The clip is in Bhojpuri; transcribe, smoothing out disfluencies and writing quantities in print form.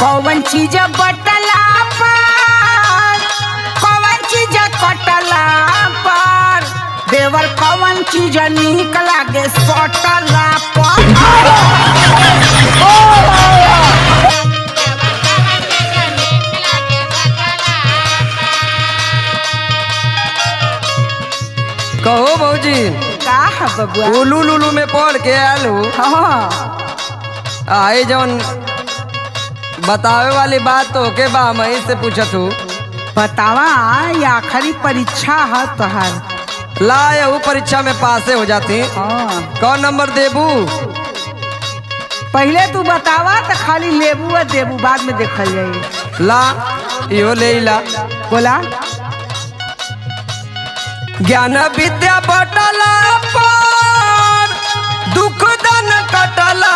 कौन चीज बटला पर, कौन चीज कटला पर, देवर कौन चीज नीक लागे सटला पर। कहो भौजी का है बबुआ? उलू लुलू में पढ़ के आलू हाँ आए जौन बतावे वाली बात तो के बा मैं से पूछत हूँ। बतावा, ये आखिरी परीक्षा है तोहर। ला यहू परीक्षा में पासे हो जाती। हाँ कौन नंबर देबू? पहले तू बतावा तो खाली लेबू और देबू बाद में देखल जाई। ला इहो ले ला। बोला। ज्ञान विद्या बटला पर दुख दन कटला